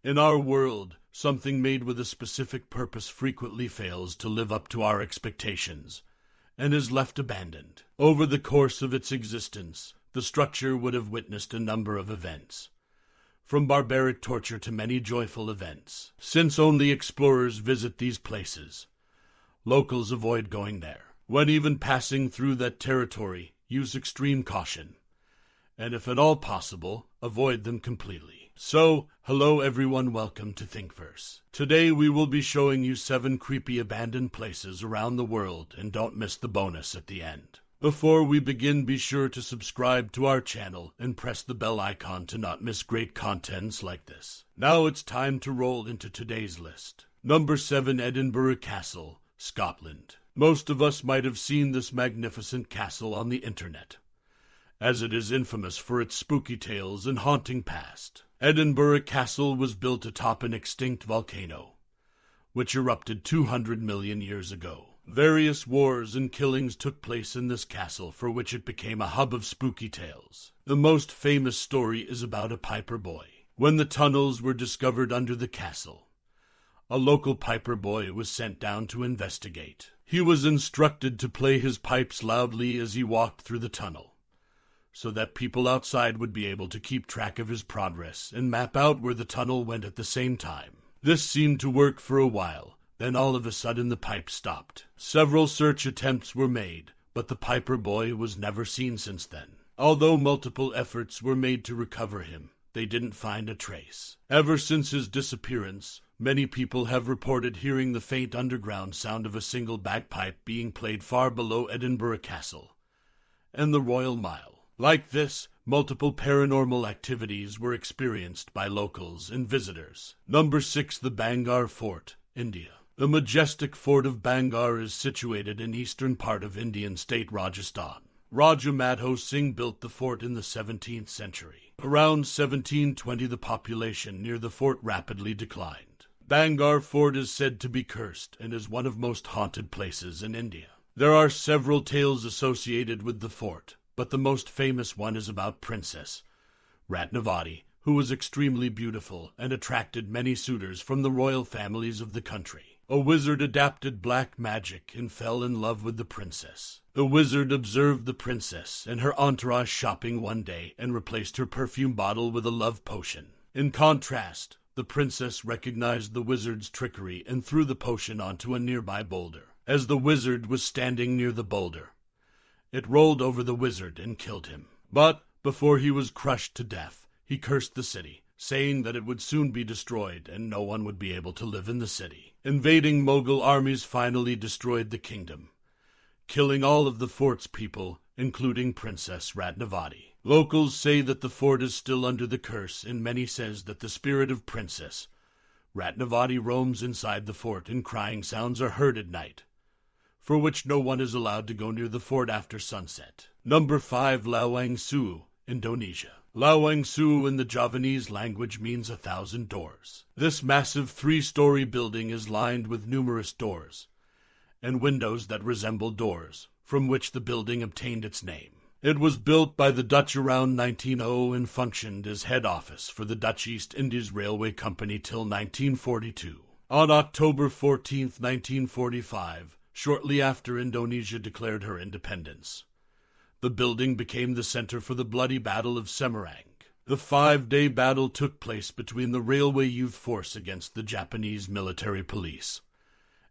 In our world, something made with a specific purpose frequently fails to live up to our expectations and is left abandoned. Over the course of its existence, the structure would have witnessed a number of events, from barbaric torture to many joyful events. Since only explorers visit these places, locals avoid going there. When even passing through that territory, use extreme caution, and if at all possible, avoid them completely. So, hello everyone, welcome to Thinkverse. Today we will be showing you 7 creepy abandoned places around the world, and don't miss the bonus at the end. Before we begin, be sure to subscribe to our channel and press the bell icon to not miss great contents like this. Now it's time to roll into today's list. Number 7, Edinburgh Castle, Scotland. Most of us might have seen this magnificent castle on the internet, as it is infamous for its spooky tales and haunting past. Edinburgh Castle was built atop an extinct volcano, which erupted 200 million years ago. Various wars and killings took place in this castle, for which it became a hub of spooky tales. The most famous story is about a piper boy. When the tunnels were discovered under the castle, a local piper boy was sent down to investigate. He was instructed to play his pipes loudly as he walked through the tunnel, so that people outside would be able to keep track of his progress and map out where the tunnel went at the same time. This seemed to work for a while, then all of a sudden the pipe stopped. Several search attempts were made, but the piper boy was never seen since then. Although multiple efforts were made to recover him, they didn't find a trace. Ever since his disappearance, many people have reported hearing the faint underground sound of a single bagpipe being played far below Edinburgh Castle and the Royal Mile. Like this, multiple paranormal activities were experienced by locals and visitors. Number 6, the Bangar Fort, India. The majestic fort of Bangar is situated in eastern part of Indian state Rajasthan. Raja Madho Singh built the fort in the 17th century. Around 1720, the population near the fort rapidly declined. Bangar Fort is said to be cursed and is one of most haunted places in India. There are several tales associated with the fort, but the most famous one is about Princess Ratnavati, who was extremely beautiful and attracted many suitors from the royal families of the country. A wizard adapted black magic and fell in love with the princess. The wizard observed the princess and her entourage shopping one day and replaced her perfume bottle with a love potion. In contrast, the princess recognized the wizard's trickery and threw the potion onto a nearby boulder. As the wizard was standing near the boulder, it rolled over the wizard and killed him. But before he was crushed to death, he cursed the city, saying that it would soon be destroyed and no one would be able to live in the city. Invading Mughal armies finally destroyed the kingdom, killing all of the fort's people, including Princess Ratnavati. Locals say that the fort is still under the curse, and many says that the spirit of Princess Ratnavati roams inside the fort and crying sounds are heard at night, for which no one is allowed to go near the fort after sunset. Number 5, Lawang Su, Indonesia. Lawang Su in the Javanese language means 1,000 doors. This massive 3-story building is lined with numerous doors and windows that resemble doors, from which the building obtained its name. It was built by the Dutch around 1900 and functioned as head office for the Dutch East Indies Railway Company till 1942. On October 14, 1945, shortly after Indonesia declared her independence, the building became the center for the bloody Battle of Semarang. The 5-day battle took place between the Railway Youth Force against the Japanese military police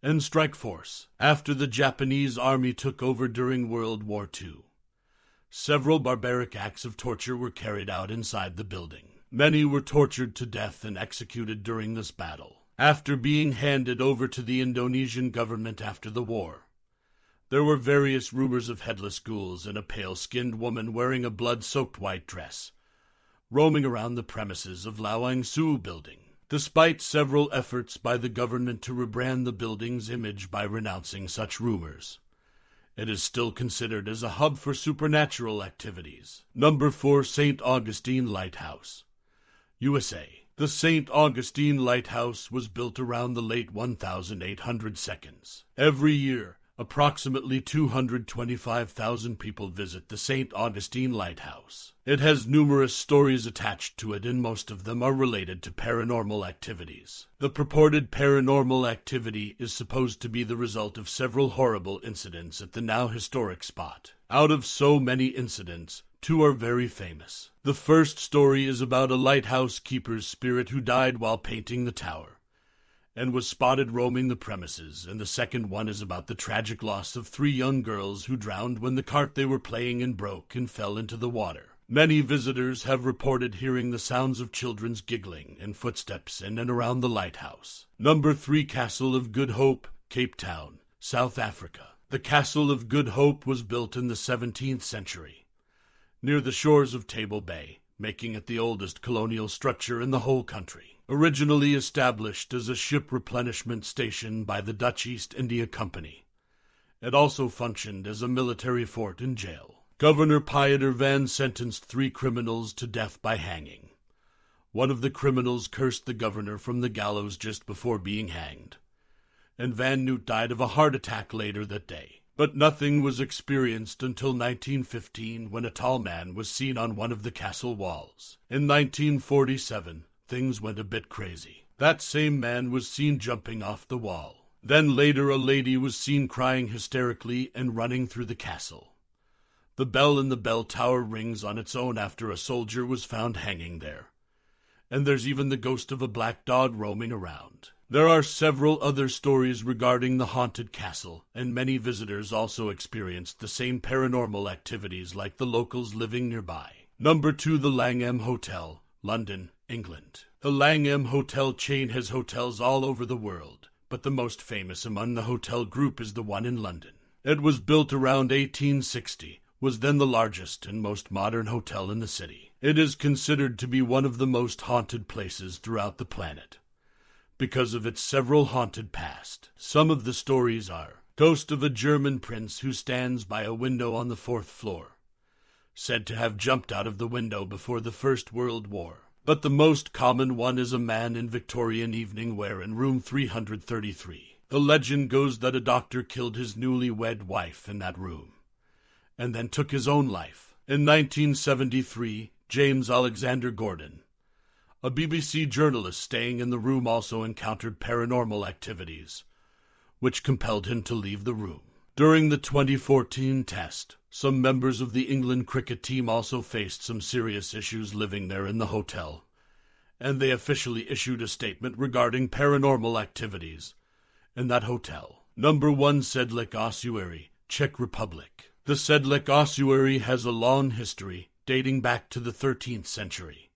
and strike force after the Japanese army took over during World War II. Several barbaric acts of torture were carried out inside the building. Many were tortured to death and executed during this battle. After being handed over to the Indonesian government after the war, there were various rumors of headless ghouls and a pale-skinned woman wearing a blood-soaked white dress, roaming around the premises of Lawang Su building. Despite several efforts by the government to rebrand the building's image by renouncing such rumors, it is still considered as a hub for supernatural activities. Number 4, St. Augustine Lighthouse, USA. The St. Augustine Lighthouse was built around the late 1800 seconds. Every year, Approximately 225,000 people visit the St. Augustine Lighthouse. It has numerous stories attached to it, and most of them are related to paranormal activities. The purported paranormal activity is supposed to be the result of several horrible incidents at the now historic spot. Out of so many incidents, 2 are very famous. The first story is about a lighthouse keeper's spirit who died while painting the tower and was spotted roaming the premises, and the second one is about the tragic loss of 3 young girls who drowned when the cart they were playing in broke and fell into the water. Many visitors have reported hearing the sounds of children's giggling and footsteps in and around the lighthouse. Number 3, Castle of Good Hope, Cape Town, South Africa. The Castle of Good Hope was built in the 17th century, near the shores of Table Bay, making it the oldest colonial structure in the whole country. Originally established as a ship replenishment station by the Dutch East India Company, it also functioned as a military fort and jail. Governor Pieter van sentenced 3 criminals to death by hanging. One of the criminals cursed the governor from the gallows just before being hanged, and Van Noot died of a heart attack later that day. But nothing was experienced until 1915, when a tall man was seen on one of the castle walls. In 1947, things went a bit crazy. That same man was seen jumping off the wall. Then later a lady was seen crying hysterically and running through the castle. The bell in the bell tower rings on its own after a soldier was found hanging there. And there's even the ghost of a black dog roaming around. There are several other stories regarding the haunted castle, and many visitors also experienced the same paranormal activities like the locals living nearby. Number 2, the Langham Hotel, London, England. The Langham Hotel chain has hotels all over the world, but the most famous among the hotel group is the one in London. It was built around 1860, was then the largest and most modern hotel in the city. It is considered to be one of the most haunted places throughout the planet, because of its several haunted past. Some of the stories are: ghost of a German prince who stands by a window on the 4th floor, said to have jumped out of the window before the First World War. But the most common one is a man in Victorian evening wear in room 333. The legend goes that a doctor killed his newlywed wife in that room, and then took his own life. In 1973, James Alexander Gordon, a BBC journalist staying in the room, also encountered paranormal activities, which compelled him to leave the room. During the 2014 test, some members of the England cricket team also faced some serious issues living there in the hotel, and they officially issued a statement regarding paranormal activities in that hotel. Number 1, Sedlec Ossuary, Czech Republic. The Sedlec Ossuary has a long history, dating back to the 13th century,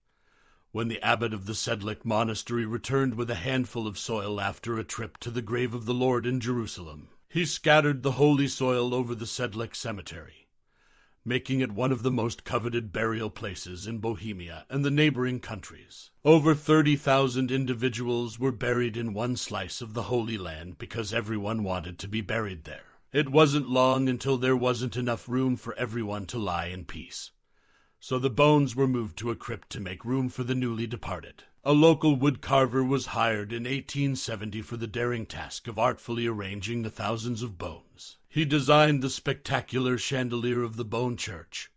when the abbot of the Sedlec monastery returned with a handful of soil after a trip to the grave of the Lord in Jerusalem. He scattered the holy soil over the Sedlec cemetery, making it one of the most coveted burial places in Bohemia and the neighboring countries. Over 30,000 individuals were buried in one slice of the Holy Land because everyone wanted to be buried there. It wasn't long until there wasn't enough room for everyone to lie in peace, so the bones were moved to a crypt to make room for the newly departed. A local woodcarver was hired in 1870 for the daring task of artfully arranging the thousands of bones. He designed the spectacular chandelier of the Bone Church,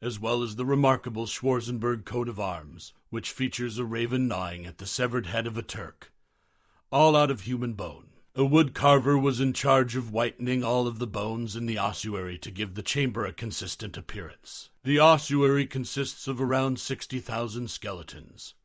as well as the remarkable Schwarzenberg coat of arms, which features a raven gnawing at the severed head of a Turk, all out of human bone. A woodcarver was in charge of whitening all of the bones in the ossuary to give the chamber a consistent appearance. The ossuary consists of around 60,000 skeletons,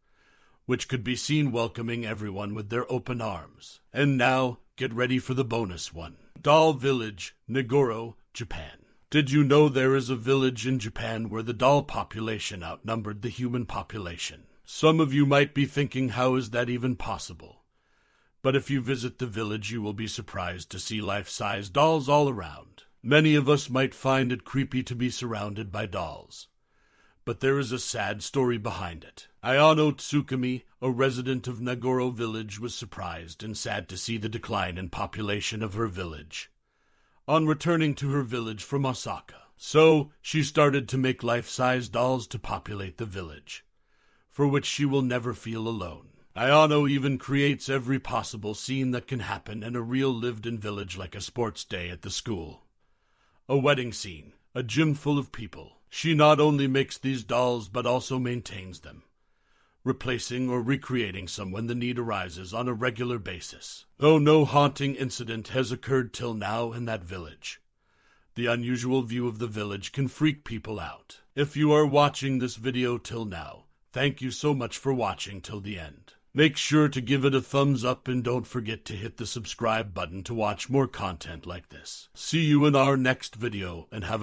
which could be seen welcoming everyone with their open arms. And now, get ready for the bonus one. Doll Village, Nagoro, Japan. Did you know there is a village in Japan where the doll population outnumbered the human population? Some of you might be thinking, how is that even possible? But if you visit the village, you will be surprised to see life-size dolls all around. Many of us might find it creepy to be surrounded by dolls, but there is a sad story behind it. Ayano Tsukumi, a resident of Nagoro village, was surprised and sad to see the decline in population of her village on returning to her village from Osaka. So she started to make life-size dolls to populate the village, for which she will never feel alone. Ayano even creates every possible scene that can happen in a real lived-in village, like a sports day at the school. A wedding scene, a gym full of people. She not only makes these dolls but also maintains them, replacing or recreating some when the need arises on a regular basis. Though no haunting incident has occurred till now in that village, the unusual view of the village can freak people out. If you are watching this video till now, thank you so much for watching till the end. Make sure to give it a thumbs up and don't forget to hit the subscribe button to watch more content like this. See you in our next video and have a